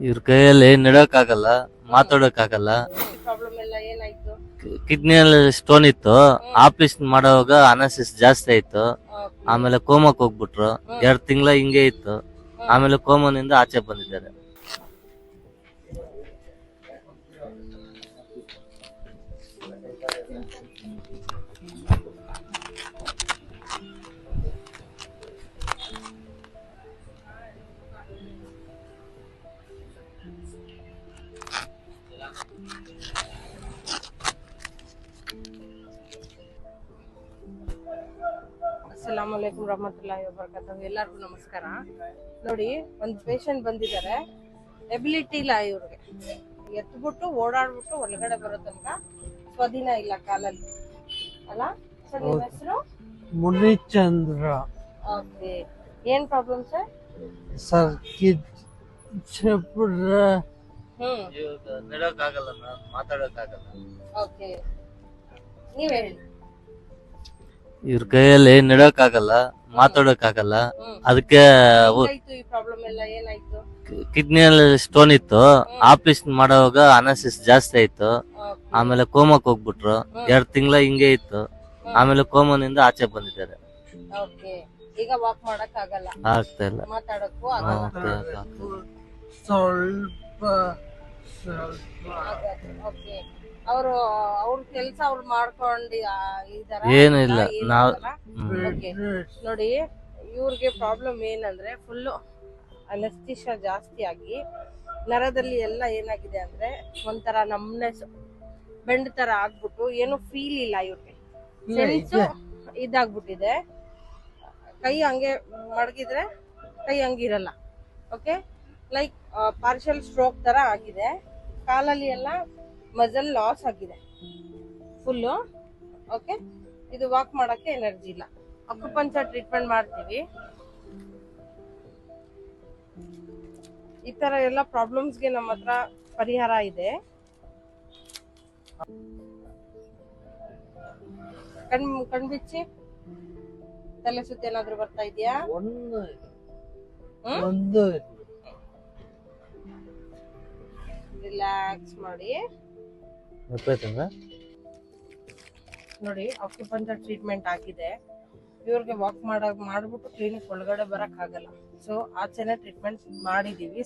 ಇವ್ರ ಕೈಯಲ್ಲಿ ನಡಕ್ಕಾಗಲ್ಲ, ಮಾತಾಡಕ್ಕಾಗಲ್ಲ. ಪ್ರಾಬ್ಲಮ್ ಎಲ್ಲ ಏನಾಯ್ತು? ಕಿಡ್ನಿಯಲ್ಲಿ ಸ್ಟೋನ್ ಇತ್ತು. ಆಪರೇಷನ್ ಮಾಡುವಾಗ ಅನಾಸಿಸ್ ಜಾಸ್ತಿ ಆಯ್ತು. ಆಮೇಲೆ ಕೋಮಕ್ ಹೋಗ್ಬಿಟ್ರು. 2 ತಿಂಗಳ ಹಿಂಗೆ ಇತ್ತು. ಆಮೇಲೆ ಕೋಮನಿಂದ ಆಚೆ ಬಂದಿದ್ದಾರೆ. ಅಸ್ಸಲಾಮುಅಲೈಕುಂ ರಹಮತುಲ್ಲಾಹಿ ವಬರಕಾತುಹು. ಎಲ್ಲರಿಗೂ ನಮಸ್ಕಾರ. ನೋಡಿ, ಒಂದು ಪೇಷಂಟ್ ಬಂದಿದ್ದಾರೆ. ಎಬಿಲಿಟಿ ಇಲ್ಲ ಇವ್ರಿಗೆ. ಎತ್ಬಿಟ್ಟು ಓಡಾಡ್ಬಿಟ್ಟು ಒಳಗಡೆ ಬರೋ ತನಕ ಸ್ವಾಧೀನ ಇಲ್ಲ ಕಾಲಲ್ಲಿ. ಅಲ್ಲ ಸರ್, ನಿಮ್ಮ ಹೆಸರು? ಮುನಿಚಂದ್ರ ಓಕೆ. ಏನ್ ಪ್ರಾಬ್ಲಮ್ ಸರ್? ಸರ್ ಬಿಟ್ರೆ ಇವಾಗ ನಡಕ್ಕಾಗಲ್ಲ, ಮಾತಾಡಕ್ಕಾಗಲ್ಲ. ಓಕೆ, ನೀವ್ ಹೇಳಿ. ಇವ್ರ ಕೈಯಲ್ಲಿ ನಡಕ್ಕಾಗಲ್ಲ, ಮಾತಾಡಕ್ಕಾಗಲ್ಲ. ಅದಕ್ಕೆ ಏನಾಯ್ತು ಈ ಪ್ರಾಬ್ಲಮ್ ಎಲ್ಲ ಏನಾಯ್ತು? ಕಿಡ್ನಿಯಲ್ಲಿ ಸ್ಟೋನ್ ಇತ್ತು. ಆಪರೇಷನ್ ಮಾಡುವಾಗ ಅನಾಸಿಸ್ ಜಾಸ್ತಿ ಆಯ್ತು. ಆಮೇಲೆ ಕೋಮಕ್ ಹೋಗ್ಬಿಟ್ರು. 2 ತಿಂಗಳ ಹಿಂಗೆ ಇತ್ತು. ಆಮೇಲೆ ಕೋಮನಿಂದ ಆಚೆ ಬಂದಿದ್ದಾರೆ. ಓಕೆ, ಈಗ ವಾಕ್ ಮಾಡಕ್ ಆಗಲ್ಲ, ಆಗ್ತಾ ಇಲ್ಲ. ಮಾತಾಡಕ್ಕೂ ಆಗಲ್ಲ. ಸ್ವಲ್ಪ ಓಕೆ, ಅವ್ರ ಕೆಲ್ಸ ಅವ್ರು ಮಾಡ್ಕೊಂಡು ಇದಾರ? ಏನು ಇಲ್ಲ, ನಾವ್ ಓಕೆ. ನೋಡಿ, ಇವ್ರಿಗೆ ಪ್ರಾಬ್ಲಮ್ ಏನಂದ್ರೆ ಫುಲ್ಲು ಅನಸ್ತಿಷ ಜಾಸ್ತಿ ಆಗಿ ನರದಲ್ಲಿ ಎಲ್ಲ ಏನಾಗಿದೆ ಅಂದ್ರೆ ಒಂಥರ ನಮ್ನೆಸ್ ಬೆಂಡ್ ತರ ಆಗ್ಬಿಟ್ಟು ಏನು ಫೀಲ್ ಇಲ್ಲ ಇವ್ರಿಗೆ. ಸೆನ್ಸು ಇದಾಗ್ಬಿಟ್ಟಿದೆ. ಕೈ ಹಂಗೆ ಮಡಗಿದ್ರೆ ಕೈ ಹಂಗಿರಲ್ಲ. ಓಕೆ, ಲೈಕ್ ಪಾರ್ಷಲ್ ಸ್ಟ್ರೋಕ್ ತರ ಆಗಿದೆ. ಕಾಲಲ್ಲಿ ಎಲ್ಲ ಮಜಲ್ ಲಾಸ್ ಆಗಿದೆ ಫುಲ್ಲು. ಓಕೆ, ಇದು ವಾಕ್ ಮಾಡಕ್ಕೆ ಎನರ್ಜಿ ಇಲ್ಲ. ಅಕ್ಯುಪಂಚರ್ ಟ್ರೀಟ್ಮೆಂಟ್ ಮಾಡ್ತೀವಿ. ಈ ತರ ಎಲ್ಲ ಪ್ರಾಬ್ಲಮ್ಸ್ಗೆ ನಮ್ಮ ಹತ್ರ ಪರಿಹಾರ ಇದೆ. ಕಣ್ಬಿಚ್ಚಿ. ತಲೆ ಸುತ್ತ ಏನಾದ್ರು ಬರ್ತಾ ಇದೆಯಾ? ಒಂದು ರಿಲ್ಯಾಕ್ಸ್ ಮಾಡಿ. ನೋಡಿ, ಅಕ್ಯುಪಂಚರ್ ಟ್ರೀಟ್ಮೆಂಟ್ ಆಗಿದೆ. ಇವ್ರಿಗೆ ವಾಕ್ ಮಾಡ್ಬಿಟ್ಟು ಕ್ಲಿನಿಕ್ ಒಳಗಡೆ ಬರಕ್ ಆಗಲ್ಲ. ಸೊ ಆಚೆನೆ ಟ್ರೀಟ್ಮೆಂಟ್ ಮಾಡಿದೀವಿ.